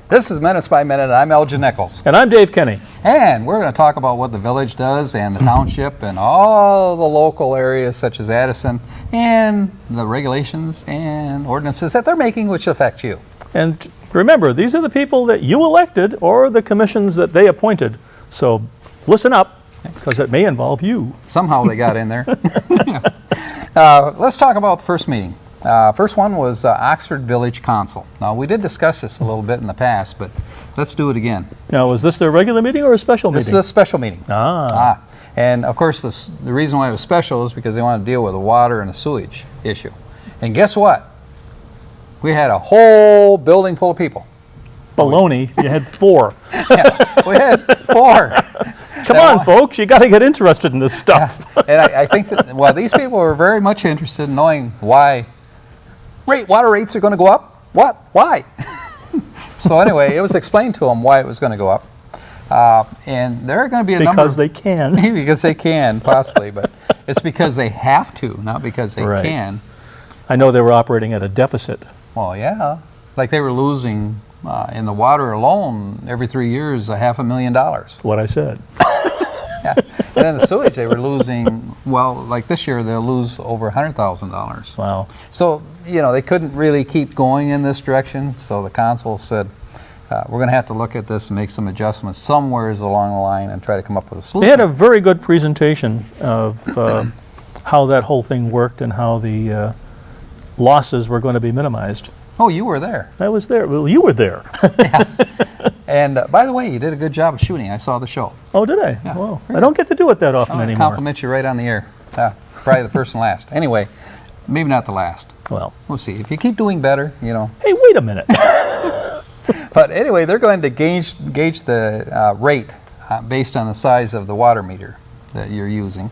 This is Minutes by Minute. I'm Elgin Nichols. And I'm Dave Kenny. And we're going to talk about what the village does and the township and all the local areas such as Addison and the regulations and ordinances that they're making which affect you. And remember, these are the people that you elected or the commissions that they appointed. So listen up, because it may involve you. Somehow they got in there. Let's talk about the first meeting. First one was Oxford Village Council. Now, we did discuss this a little bit in the past, but let's do it again. Now, was this their regular meeting or a special meeting? This is a special meeting. Ah. And of course, the reason why it was special is because they wanted to deal with the water and the sewage issue. And guess what? We had a whole building full of people. Baloney, you had 4. Yeah, we had 4. Come on, folks, you got to get interested in this stuff. And I think that, well, these people were very much interested in knowing why water rates are going to go up. What? Why? So anyway, it was explained to them why it was going to go up. And there are going to be a number. Because they can. Because they can, possibly, but it's because they have to, not because they can. I know they were operating at a deficit. Well, yeah. Like they were losing, in the water alone, every 3 years, $500,000. That's what I said. Yeah. And then the sewage, they were losing, well, like this year, they'll lose over $100,000. Wow. So, you know, they couldn't really keep going in this direction, so the council said, we're going to have to look at this and make some adjustments somewhere along the line and try to come up with a solution. They had a very good presentation of how that whole thing worked and how the losses were going to be minimized. Oh, you were there. I was there. Well, you were there. Yeah. And by the way, you did a good job of shooting. I saw the show. Oh, did I? Yeah. Well, I don't get to do it that often I anymore. compliment you right on the air. Probably the first and last. Anyway, maybe not the last. Well, we'll see. If you keep doing better, you know. Hey, wait a minute. But anyway, they're going to gauge the rate based on the size of the water meter that you're using,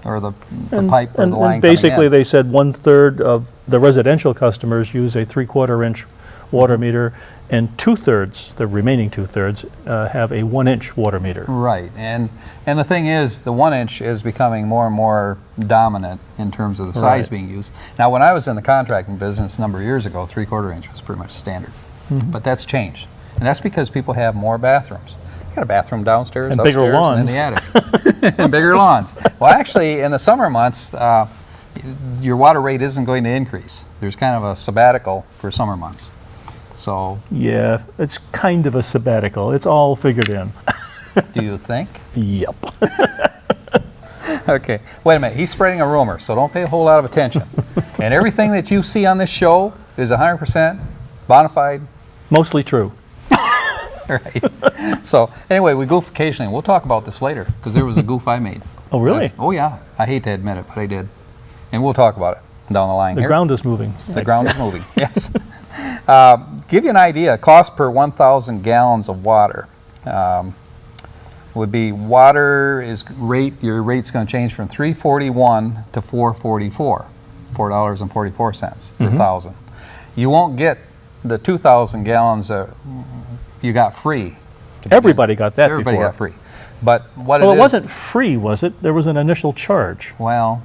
or the pipe or the line. And basically, they said 1/3 of the residential customers use a 3/4 inch water meter, and 2/3, the remaining 2/3, have a 1-inch water meter. Right, and the thing is, the 1-inch is becoming more and more dominant in terms of the size being used. Now, when I was in the contracting business a number of years ago, 3/4 inch was pretty much standard, but that's changed, and that's because people have more bathrooms. You got a bathroom downstairs, and upstairs, bigger lawns, and in the attic, and bigger lawns. Well, actually, in the summer months, your water rate isn't going to increase. There's kind of a sabbatical for summer months. So yeah, it's kind of a sabbatical. It's all figured in. do you think? Yep. Okay, wait a minute. He's spreading a rumor, so don't pay a whole lot of attention. And everything that you see on this show is 100% bona fide. Mostly true. Right. So anyway, we goof occasionally. We'll talk about this later because there was a goof I made. Oh, really? Oh, yeah. I hate to admit it, but I did. And we'll talk about it down the line. The ground is moving. The ground is moving, yes. Give you an idea, cost per 1,000 gallons of water would be your rate's going to change from $3.41 to $4.44, $4.44 per 1,000. You won't get the 2,000 gallons you got free. Everybody got that Everybody before. got free. But what Well, it it wasn't free, was it? There was an initial charge. Well,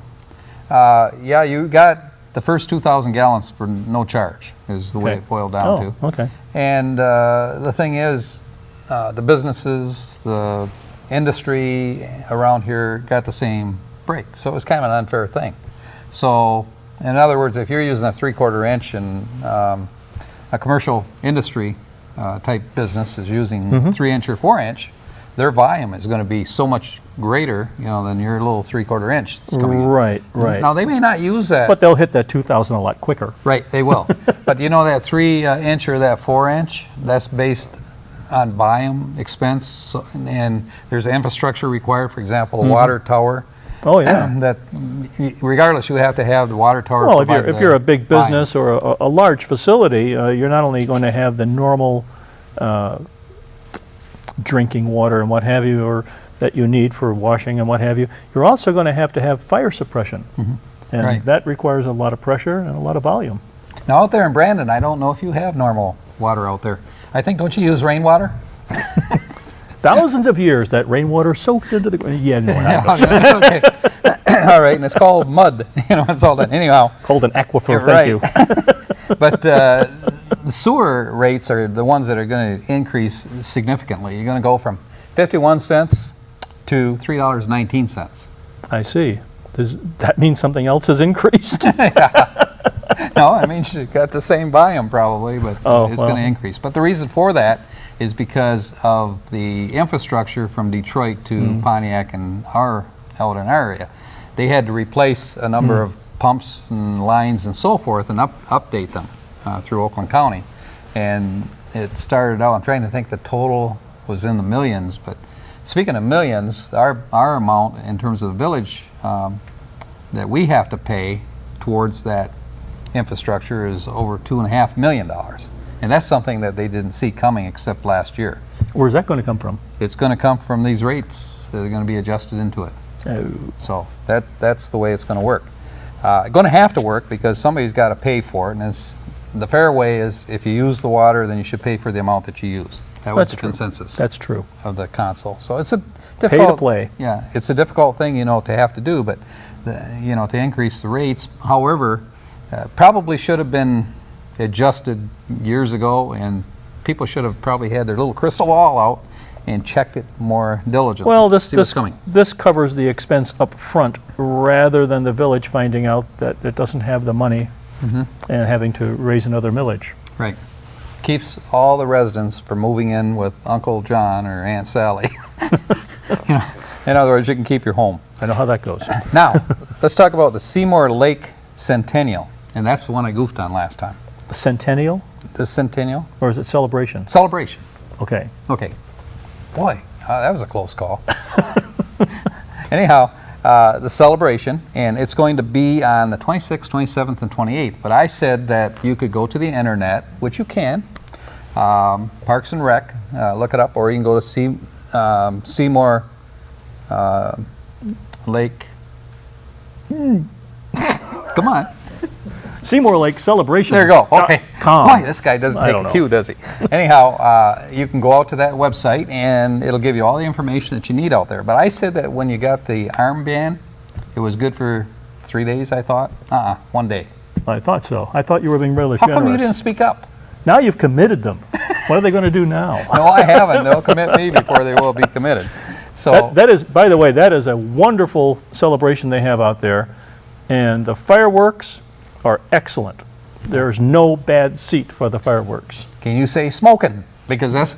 yeah, you got the first 2,000 gallons for no charge, is the way it boiled down to. Oh, okay. And the thing is, the businesses, the industry around here got the same break. So it was kind of an unfair thing. So, in other words, if you're using a 3/4 inch and a commercial industry type business is using 3-inch or 4-inch, their volume is going to be so much greater, you know, than your little 3/4 inch that's coming in. Right. Now, they may not use that. But they'll hit that 2,000 a lot quicker. Right, they will. But you know that 3-inch or that 4-inch, that's based on volume, expense, and there's infrastructure required, for example, a water tower. Oh, yeah. That regardless, you have to have the water tower. Well, if you're a big business or a large facility, you're not only going to have the normal drinking water and what have you, or that you need for washing and what have you, you're also going to have fire suppression. And that requires a lot of pressure and a lot of volume. Now, out there in Brandon, I don't know if you have normal water out there. I think, don't you use rainwater? Thousands of years that rainwater soaked into the ground. Yeah, no, Okay. All right, and it's called mud. You know, it's all that. Anyhow. Called an aquifer, Right. thank you. But the sewer rates are the ones that are going to increase significantly. You're going to go from 51 cents to $3.19. I see. Does that mean something else has increased? No, I mean, you got the same volume probably, but Oh, it's well. going to increase. But the reason for that is because of the infrastructure from Detroit to Pontiac and out in our area. They had to replace a number of pumps and lines and so forth and update them through Oakland County. And it started out, I'm trying to think the total was in the millions, but speaking of millions, our amount in terms of the village that we have to pay towards that infrastructure is over $2.5 million. And that's something that they didn't see coming except last year. Where's that going to come from? It's going to come from these rates that are going to be adjusted into it. Oh. So that's the way it's going to work. Going to have to work because somebody's got to pay for it. And the fair way is if you use the water, then you should pay for the amount that you use. That was That's the true. consensus That's true. of the council. So it's a difficult Pay to play. Yeah, it's a difficult thing, to have to do, but to increase the rates. However, probably should have been adjusted years ago, and people should have probably had their little crystal ball out and checked it more diligently. Well, See what's coming. this covers the expense up front rather than the village finding out that it doesn't have the money and having to raise another millage. Right. Keeps all the residents from moving in with Uncle John or Aunt Sally. In other words, you can keep your home. I know how that goes. Now, let's talk about the Seymour Lake Centennial, and that's the one I goofed on last time. Centennial, The Centennial or is it celebration? Celebration. Okay. Okay. Boy, that was a close call. Anyhow, the celebration, and it's going to be on the 26th, 27th, and 28th. But I said that you could go to the internet, which you can, Parks and Rec, look it up, or you can go to Seymour Lake. Come on. Seymour Lake celebration. There you go. Okay. Calm. Boy, this guy doesn't I take don't a know. cue, does he? Anyhow, you can go out to that website and it'll give you all the information that you need out there. But I said that when you got the armband, it was good for 3 days, I thought. 1 day. I thought so. I thought you were being really How generous. come you didn't speak up? Now you've committed them. What are they going to do now? No, I haven't. They'll commit me before they will be committed. So, That is, by the way, that is a wonderful celebration they have out there, and the fireworks are excellent. There's no bad seat for the fireworks. can you say smoking? Because that's...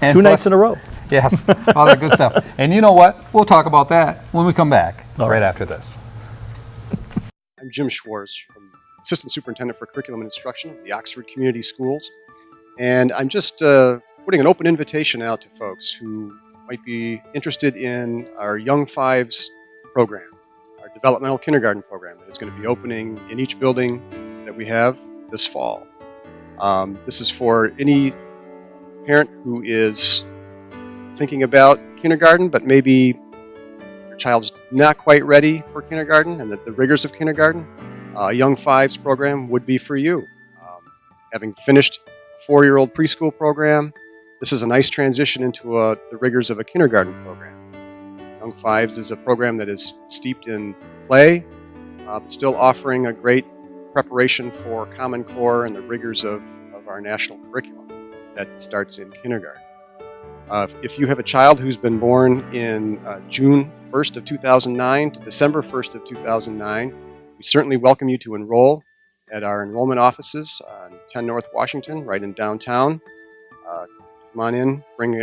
and 2 nights plus- in a row. Yes, all that good stuff. And you know what? We'll talk about that when we come back, All right right. after this. I'm Jim Schwartz, Assistant Superintendent for Curriculum and Instruction at the Oxford Community Schools. And I'm just putting an open invitation out to folks who might be interested in our Young Fives program, our developmental kindergarten program that is going to be opening in each building that we have this fall. This is for any parent who is thinking about kindergarten, but maybe your child is not quite ready for kindergarten and that the rigors of kindergarten. Young Fives program would be for you. Having finished a 4-year-old preschool program, this is a nice transition into the rigors of a kindergarten program. Young Fives is a program that is steeped in play, but still offering a great preparation for Common Core and the rigors of our national curriculum that starts in kindergarten. If you have a child who's been born in June 1st of 2009 to December 1st of 2009, we certainly welcome you to enroll at our enrollment offices on 10 North Washington, right in downtown. Come on in, bring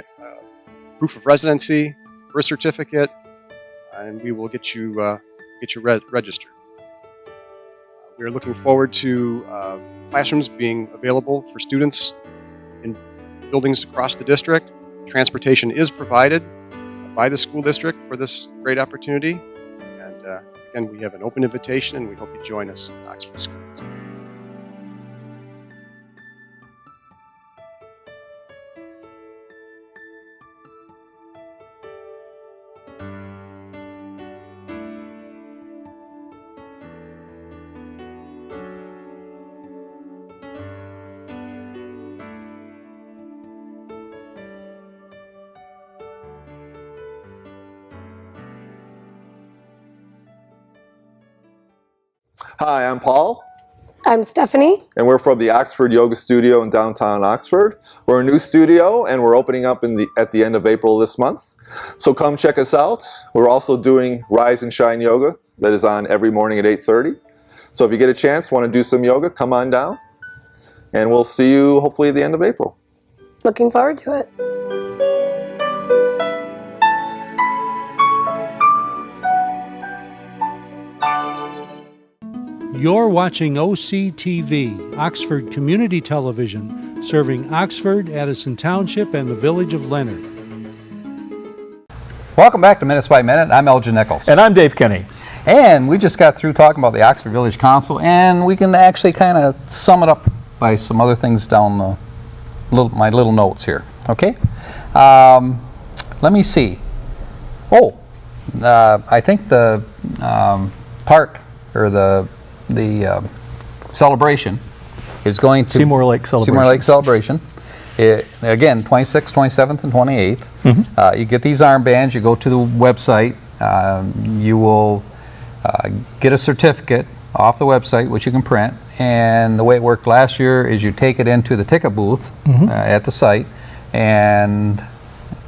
proof of residency, birth certificate, and we will get you registered. We are looking forward to classrooms being available for students in buildings across the district. Transportation is provided by the school district for this great opportunity. And again, we have an open invitation and we hope you join us in Oxford Schools. Hi, I'm Paul. I'm Stephanie. And we're from the Oxford Yoga Studio in downtown Oxford. We're a new studio, and we're opening up at the end of April this month. So come check us out. We're also doing Rise and Shine Yoga that is on every morning at 8:30. So if you get a chance, want to do some yoga, come on down. And we'll see you hopefully at the end of April. Looking forward to it. You're watching OCTV, Oxford Community Television, serving Oxford, Addison Township, and the village of Leonard. Welcome back to Minutes by Minute. I'm Elgin Nichols. And I'm Dave Kenny. And we just got through talking about the Oxford Village Council, and we can actually kind of sum it up by some other things down my little notes here. Okay? Let me see. Oh, I think the park, or the celebration is going to Seymour Lake Celebration. Seymour Lake Celebration. Again, 26th, 27th, and 28th. You get these armbands. You go to the website. You will get a certificate off the website, which you can print. And the way it worked last year is you take it into the ticket booth at the site, and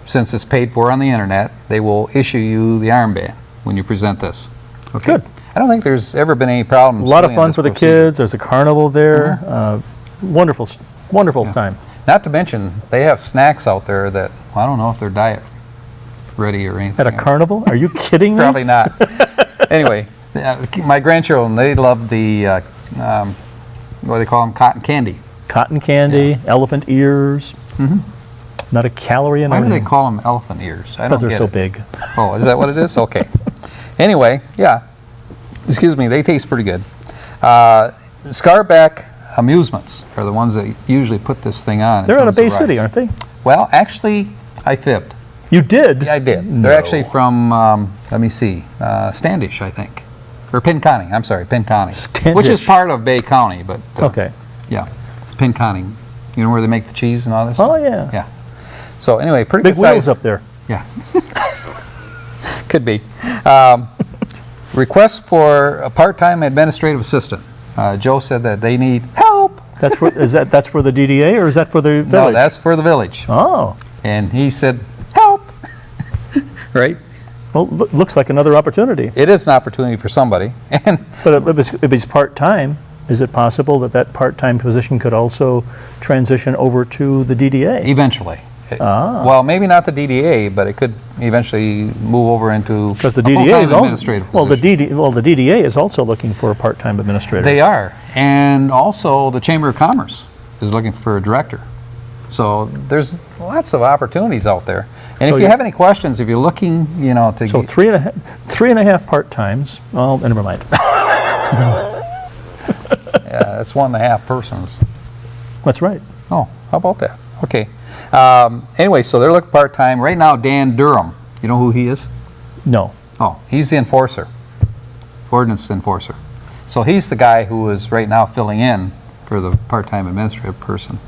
since it's paid for on the internet, they will issue you the armband when you present this. Okay? Good. I don't think there's ever been any problems. A lot of doing fun this for the procedure. kids. There's a carnival there. Wonderful time. Not to mention, they have snacks out there that, I don't know if they're diet ready or anything. At a carnival? Are you kidding me? Probably not. Anyway, my grandchildren, they love the, what do they call them, cotton candy. Cotton candy, elephant ears. Not a calorie in Why do they everything. call them elephant ears? I don't Because they're get so it. big. Oh, is that what it is? Okay. Anyway, yeah. Excuse me, they taste pretty good. Scarback Amusements are the ones that usually put this thing on. in They're out of terms Bay City, rides. aren't they? Well, actually, I fibbed. You did? Yeah, I did. No. They're actually from, let me see, Standish, I think. Or Pinconning, I'm sorry, Pinconning. Which is Standish. part of Bay County, but Okay. yeah, it's Pinconning. You know where they make the cheese and all this Oh, stuff? yeah. Yeah. So anyway, pretty Big good wheels size. up there. Yeah. Could be. Request for a part-time administrative assistant. Joe said that they need help. That's for that's for the DDA, or is that for the village? No, that's for the village. Oh. And he said, help. Right? Well, looks like another opportunity. It is an opportunity for somebody. And But if it's part-time, is it possible that that part-time position could also transition over to the DDA? eventually. Well, maybe not the DDA, but it could eventually move over into Because the a DDA full-time is also, administrative well, position. the DDA is also looking for a part-time administrator. They are. And also the Chamber of Commerce is looking for a director. So there's lots of opportunities out there. And So if you have any questions, if you're looking, you know, to So get, three and a half part-times. Oh, never mind. yeah, that's 1.5 persons. That's right. Oh, how about that? Okay. Anyway, so they're looking part-time. Right now, Dan Durham, you know who he is? No. Oh, he's the enforcer, ordinance enforcer. So he's the guy who is right now filling in for the part-time administrative person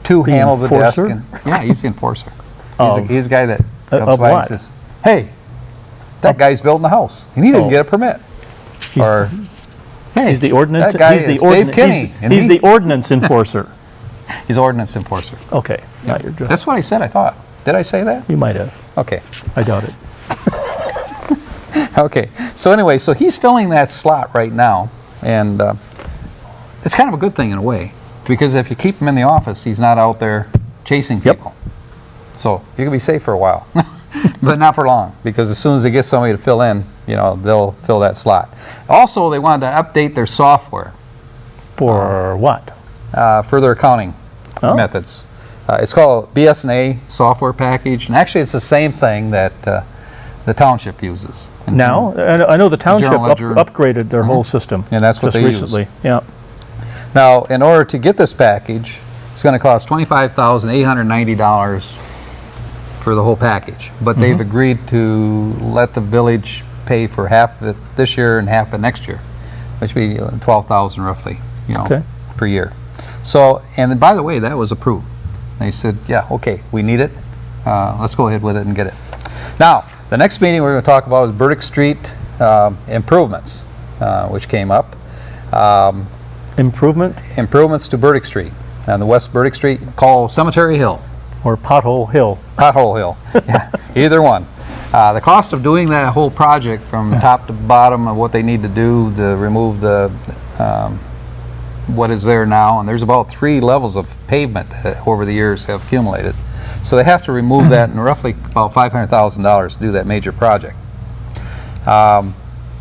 to The handle the desk. enforcer? And, yeah, he's the enforcer. Of- He's the guy that comes of by what? and says, hey, that guy's building a house. And he didn't Oh. get a permit. He's- Or, hey, He's the ordinance. that guy he's the is Dave ordin- Kinney. He's, and he's he- the ordinance enforcer. he's ordinance enforcer. Okay. Now you're just, That's what I said, I thought. Did I say that? you might have. Okay. I doubt it. Okay, so anyway, so he's filling that slot right now, and it's kind of a good thing in a way, because if you keep him in the office, he's not out there chasing Yep. people. So you can be safe for a while, but not for long, because as soon as they get somebody to fill in, you know, they'll fill that slot. Also, they wanted to update their software For what? for their accounting Oh. methods. It's called BS&A software package, and actually it's the same thing that the township uses. Now, I know the township General ledger. upgraded their whole system. And that's what just they use. recently. Yeah. Now, in order to get this package, it's going to cost $25,890 for the whole package. But they've agreed to let the village pay for half of it this year and half of it next year, which would be $12,000 roughly, you know, Okay. per year. So, and then, by the way, that was approved. They said, yeah, okay, we need it. Let's go ahead with it and get it. Now, the next meeting we're going to talk about is Burdick Street improvements, which came up. Improvement improvements to Burdick Street, on the West Burdick Street, called Cemetery Hill, or Pothole Hill? Pothole Hill, yeah, either one. The cost of doing that whole project from top to bottom of what they need to do to remove the what is there now, and there's about 3 levels of pavement that over the years have accumulated. So they have to remove that, and roughly about $500,000 to do that major project.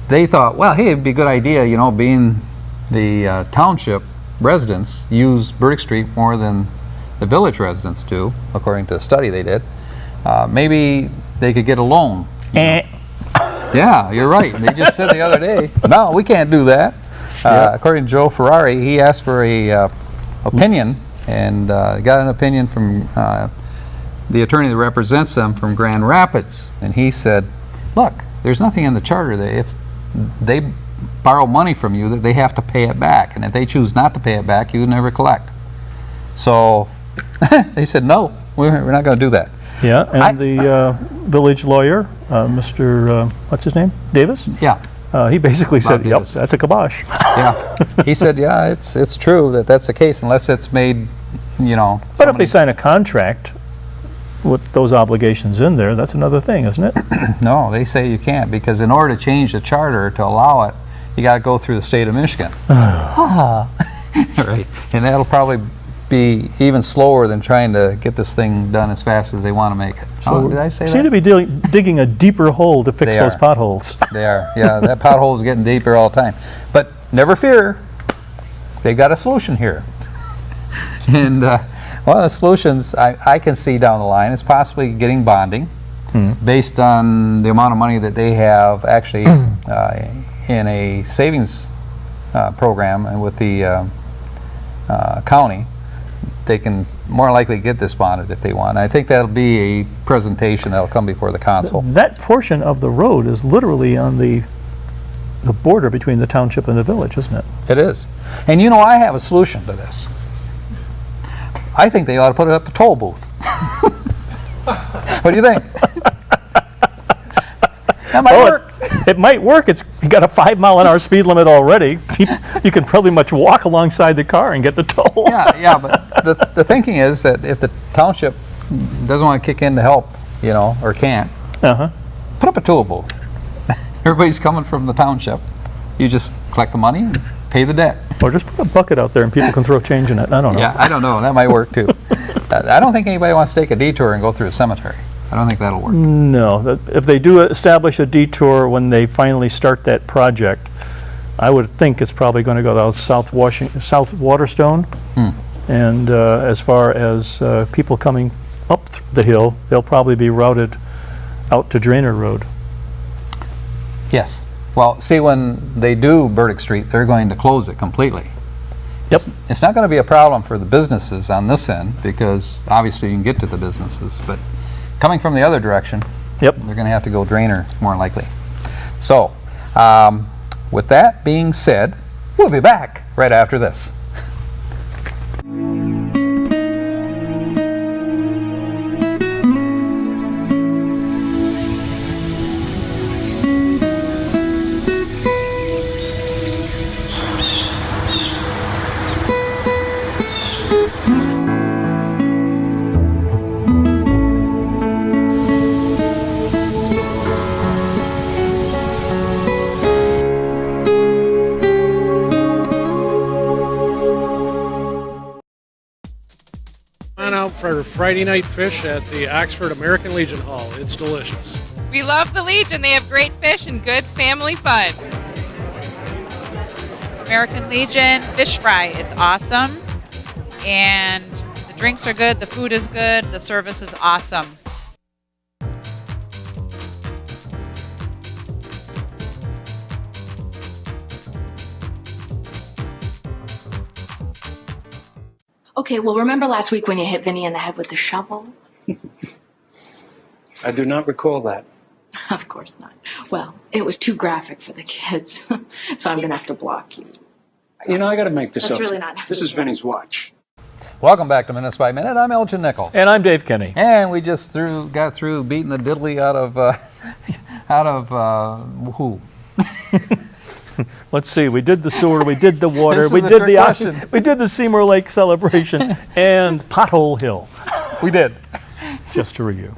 They thought, well, hey, it'd be a good idea, you know, being the township residents use Burdick Street more than the village residents do, according to a study they did. Maybe they could get a loan. Yeah, you're right. They just said the other day, no, we can't do that. According to Joe Ferrari, he asked for a opinion and got an opinion from the attorney that represents them from Grand Rapids, and he said, look, there's nothing in the charter that if they borrow money from you that they have to pay it back, and if they choose not to pay it back, you would never collect. So they said, no, we're not going to do that. Yeah, and the village lawyer, Mr. What's his name? Davis? Yeah. He basically said, yep, Davis. that's a kibosh. Yeah, he said, yeah, it's true that that's the case unless it's made, you know. But if they sign a contract with those obligations in there, that's another thing, isn't it? No, they say you can't, because in order to change the charter to allow it, you got to go through the state of Michigan. Right, and that'll probably be even slower than trying to get this thing done as fast as they want to make it. So Did I say seem that? to be digging a deeper hole to fix They those are. potholes. They are, yeah, that pothole is getting deeper all the time. But never fear, they've got a solution here. And one of the solutions I can see down the line is possibly getting bonding based on the amount of money that they have actually in a savings program and with the county. They can more likely get this bonded if they want. I think that'll be a presentation that'll come before the council. That portion of the road is literally on the border between the township and the village, isn't it? It is. And you know, I have a solution to this. I think they ought to put up a toll booth. What do you think? That might work. It might work. It's got a 5-mile-an-hour speed limit already. You can probably much walk alongside the car and get the toll. Yeah, but the thinking is that if the township doesn't want to kick in to help, you know, or can't, put up a toll booth. Everybody's coming from the township. You just collect the money and pay the debt. Or just put a bucket out there and people can throw change in it. I don't know. Yeah, I don't know. That might work too. I don't think anybody wants to take a detour and go through a cemetery. I don't think that'll work. No. If they do establish a detour when they finally start that project, I would think it's probably going to go down South Waterstone. And as far as people coming up the hill, they'll probably be routed out to Drainer Road. Yes. Well, see, when they do Burdick Street, they're going to close it completely. Yep. It's not going to be a problem for the businesses on this end, because obviously you can get to the businesses, but coming from the other direction, Yep. they're going to have to go Drainer more than likely. So, with that being said, we'll be back right after this. On out for Friday night fish at the Oxford American Legion Hall. It's delicious. We love the Legion. They have great fish and good family fun. American Legion fish fry. It's awesome. And the drinks are good, the food is good, the service is awesome. Okay, well, remember last week when you hit Vinny in the head with the shovel? I do not recall that. Of course not. Well, it was too graphic for the kids, so I'm going to have to block you. You know, I got to make this That's up. really not This is necessary. Vinny's watch. Welcome back to Minutes by Minute. I'm Elgin Nickel. And I'm Dave Kenny. And we just got through beating the diddly out of who? Let's see, we did the sewer, we did the water, This we is a did trick the question. we did the Seymour Lake celebration, and Pothole Hill, We did. just to review.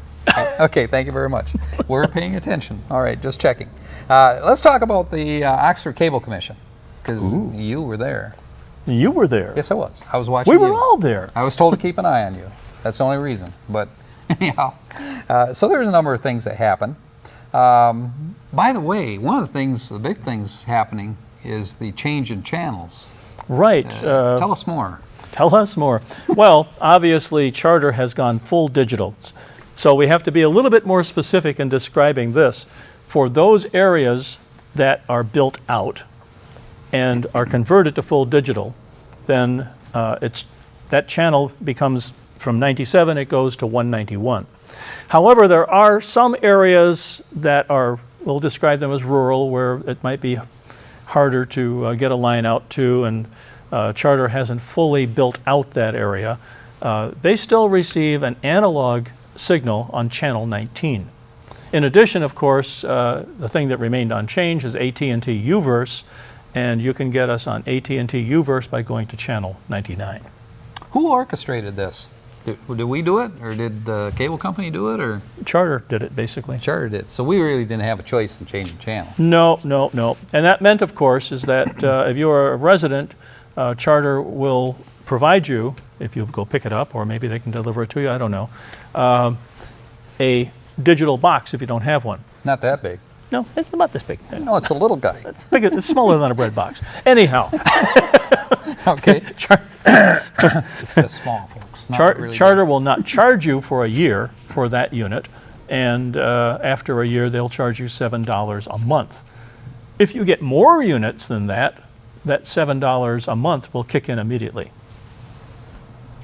Okay, thank you very much. We're paying attention. All right, just checking. Let's talk about the Oxford Cable Commission, because you were there. You were there. Yes, I was. I was watching We were you. all there. I was told to keep an eye on you. That's the only reason. But anyhow, so there's a number of things that happen. By the way, one of the things, the big things happening is the change in channels. Right. Tell us more. Tell us more. Well, obviously, Charter has gone full digital. So we have to be a little bit more specific in describing this. For those areas that are built out and are converted to full digital, then that channel becomes, from 97, it goes to 191. However, there are some areas that are, we'll describe them as rural, where it might be harder to get a line out to, and Charter hasn't fully built out that area. They still receive an analog signal on channel 19. In addition, of course, the thing that remained unchanged is AT&T UVerse, and you can get us on AT&T UVerse by going to channel 99. Who orchestrated this? Did we do it, or did the cable company do it, or Charter did it, basically. Charter did? So we really didn't have a choice in changing channel. No, no, no. And that meant, of course, is that if you are a resident, Charter will provide you, if you go pick it up, or maybe they can deliver it to you, I don't know, a digital box if you don't have one. Not that big. No, it's about this big. No, it's a little guy. It's smaller than a bread box. Anyhow, Okay. It's the small folks. Not really Charter will not charge you for a year for that unit, and after a year they'll charge you $7 a month. If you get more units than that, that $7 a month will kick in immediately.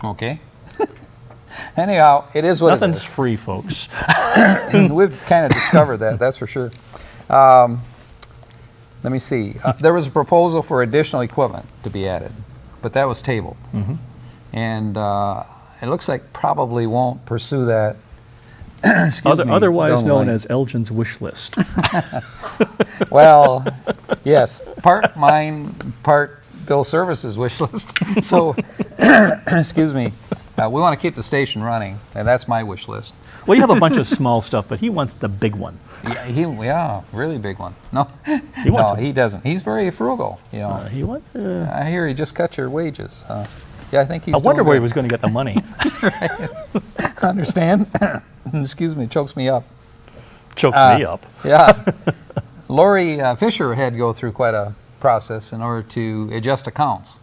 big. Okay. Anyhow, it is what Nothing's it is. free, folks. We've kind of discovered that, that's for sure. Let me see. There was a proposal for additional equipment to be added, but that was tabled. And it looks like probably won't pursue that. Excuse me, Otherwise down the known line. as Elgin's wish list. Well, yes, part mine, part Bill Services wish list. So, excuse me, we want to keep the station running, and that's my wish list. Well, you have a bunch of small stuff, but he wants the big one. Yeah, really big one. No, He wants no, a- he doesn't. He's very frugal. You know, He wants. I hear he just cut your wages. Yeah, I think he's. I wonder doing where he good. was going to get the money. Understand? Excuse me, chokes me up. Choked me up. Yeah. Lori Fisher had to go through quite a process in order to adjust accounts,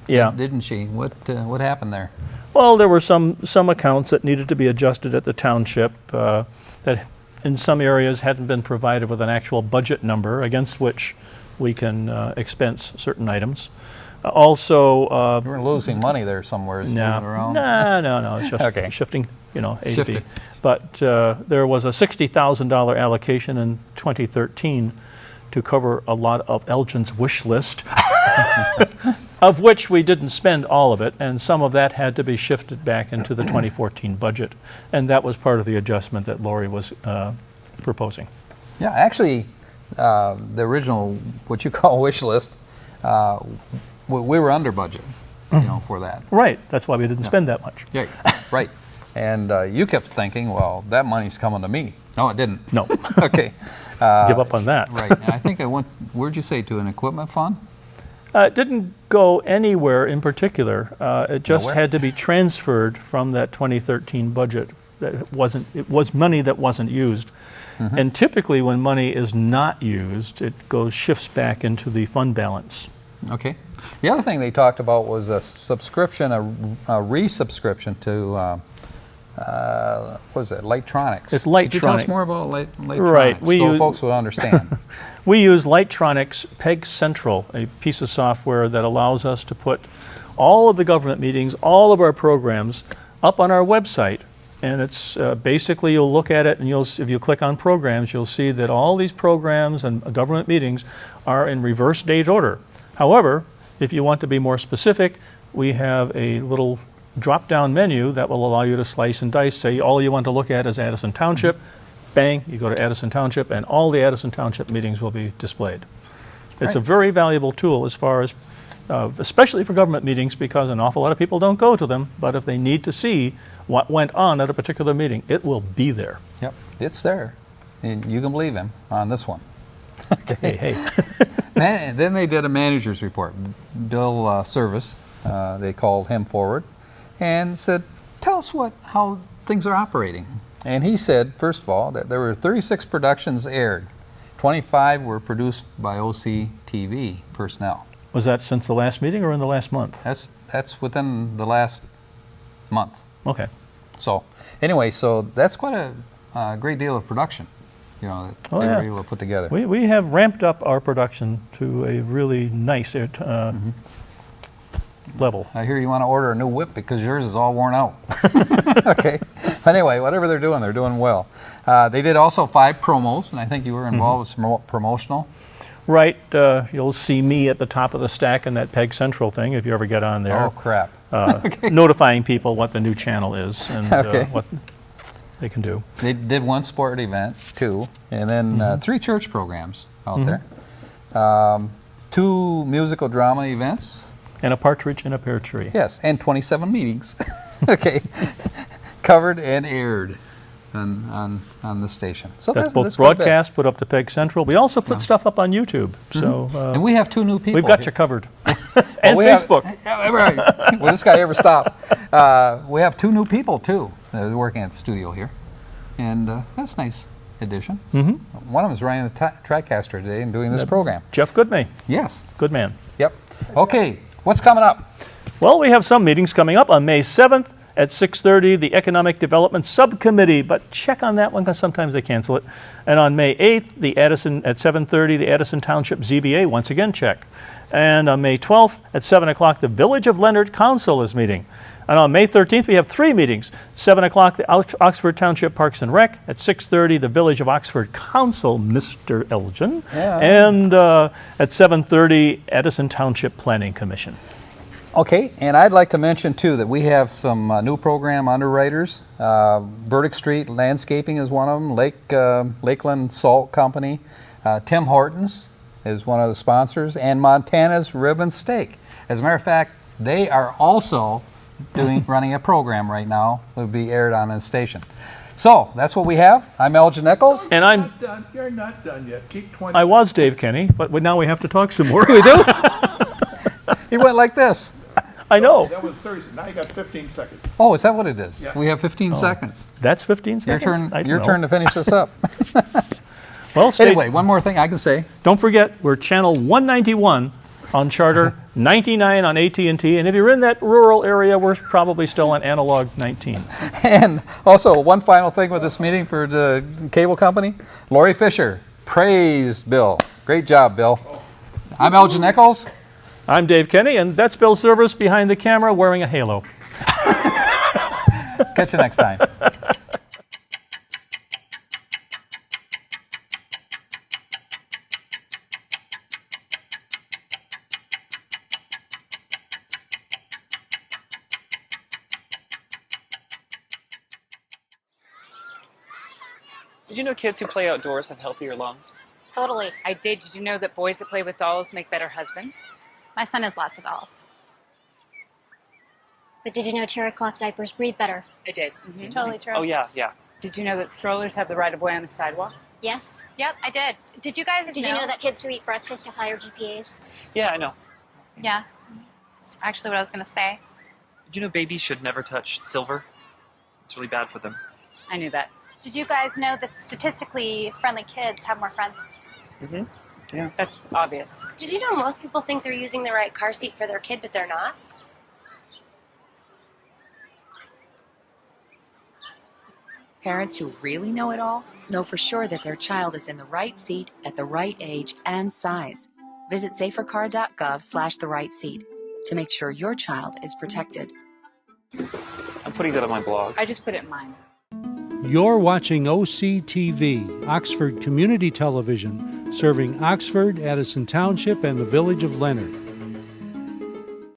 Yeah. didn't she? What happened there? Well, there were some accounts that needed to be adjusted at the township that in some areas hadn't been provided with an actual budget number against which we can expense certain items. Also, You were losing money there somewhere, moving around. no, it's just Okay. shifting, A to B. Shifting. But there was a $60,000 allocation in 2013 to cover a lot of Elgin's wish list, of which we didn't spend all of it, and some of that had to be shifted back into the 2014 budget, and that was part of the adjustment that Lori was proposing. Yeah, actually, the original, what you call wish list, we were under budget, for that. Right, that's why we didn't spend that much. Yeah, right. And you kept thinking, well, that money's coming to me. No, it didn't. No, Okay. give up on that. Right. And I think I went, where'd you say, to an equipment fund? It didn't go anywhere in particular. It just Nowhere? had to be transferred from that 2013 budget. It was money that wasn't used. And typically when money is not used, it shifts back into the fund balance. Okay. The other thing they talked about was a subscription, a resubscription to, what was it, Lightronics. It's Could you tell us Lightronic. more about Lightronics? Right, we So use- folks would understand. We use Lightronics Peg Central, a piece of software that allows us to put all of the government meetings, all of our programs up on our website. And it's basically, you'll look at it and if you click on programs, you'll see that all these programs and government meetings are in reverse date order. However, if you want to be more specific, we have a little drop-down menu that will allow you to slice and dice. Say all you want to look at is Addison Township. Bang, you go to Addison Township, and all the Addison Township meetings will be displayed. It's a Right. very valuable tool as far as, especially for government meetings, because an awful lot of people don't go to them, but if they need to see what went on at a particular meeting, it will be there. Yep, it's there. And you can believe him on this one. Hey, hey. And then they did a manager's report. Bill Service, they called him forward and said, tell us how things are operating. And he said, first of all, that there were 36 productions aired. 25 were produced by OC TV personnel. Was that since the last meeting or in the last month? That's within the last month. Okay. So anyway, so that's quite a great deal of production, that Oh, they yeah. were able to put together. We have ramped up our production to a really nice level. I hear you want to order a new whip because yours is all worn out. Okay. But anyway, whatever they're doing well. They did also 5 promos, and I think you were involved with some promotional. Right, you'll see me at the top of the stack in that Peg Central thing if you ever get on there. Oh, crap. Notifying people what the new channel is and Okay. what they can do. They did 1 sport event, 2, and then 3 church programs out there. 2 musical drama events. And a partridge in a pear tree. Yes, and 27 meetings. Okay. Covered and aired on the station. So That's both quite a bit. broadcast, put up to Peg Central. We also put stuff up on YouTube. So And we have 2 new people. we've got here. you covered. And we have- Facebook. Yeah, right. Will this guy ever stop? We have 2 new people, too, working at the studio here. And that's a nice addition. One of them is running the TriCaster today and doing this program. Jeff Goodmay, Yes. good man. Yep. Okay. What's coming up? Well, we have some meetings coming up on May 7th at 6:30, the Economic Development Subcommittee, but check on that one because sometimes they cancel it. And on May 8th, at 7:30, the Addison Township ZBA, once again, check. And on May 12th at 7 o'clock, the Village of Leonard Council is meeting. And on May 13th, we have 3 meetings. 7 o'clock, the Oxford Township Parks and Rec. At 6:30, the Village of Oxford Council, Mr. Elgin. Yeah. And at 7:30, Addison Township Planning Commission. Okay, and I'd like to mention, too, that we have some new program underwriters. Burdick Street Landscaping is one of them, Lakeland Salt Company. Tim Hortons is one of the sponsors, and Montana's Rib and Steak. As a matter of fact, they are also running a program right now that will be aired on the station. So, that's what we have. I'm Elgin Nichols. And I'm... Done. You're not done yet. Keep 20. I was Dave Kenny, but now we have to talk some more. We do? He went like this. I know. That was 30. Now you got 15 seconds. Oh, is that what it is? Yeah. We have 15 seconds. That's 15 Your seconds? turn. Your turn to finish this up. Well, Anyway, one more thing I can say. don't forget, we're channel 191 on Charter, 99 on AT&T, and if you're in that rural area, we're probably still on analog 19. And also, one final thing with this meeting for the cable company. Lori Fisher praised Bill. Great job, Bill. I'm Elgin Nichols. I'm Dave Kenny, and that's Bill Service behind the camera wearing a halo. Catch you next time. Did you know kids who play outdoors have healthier lungs? Totally. I did. Did you know that boys that play with dolls make better husbands? My son has lots of dolls. But did you know terra cloth diapers breathe better? I did. It's totally true. Oh, yeah, yeah. Did you know that strollers have the right of way on the sidewalk? Yes. Yep, I did. Did you guys Did you know that kids who eat breakfast have higher GPAs? Yeah, I know. Yeah. It's actually what I was going to say. Did you know babies should never touch silver? It's really bad for them. I knew that. Did you guys know that statistically friendly kids have more friends? Mm-hmm. Yeah. That's obvious. Did you know most people think they're using the right car seat for their kid, but they're not? Parents who really know it all know for sure that their child is in the right seat at the right age and size. Visit safercar.gov/the right seat to make sure your child is protected. I'm putting that on my blog. I just put it in mine. You're watching OCTV, Oxford Community Television, serving Oxford, Addison Township, and the Village of Leonard.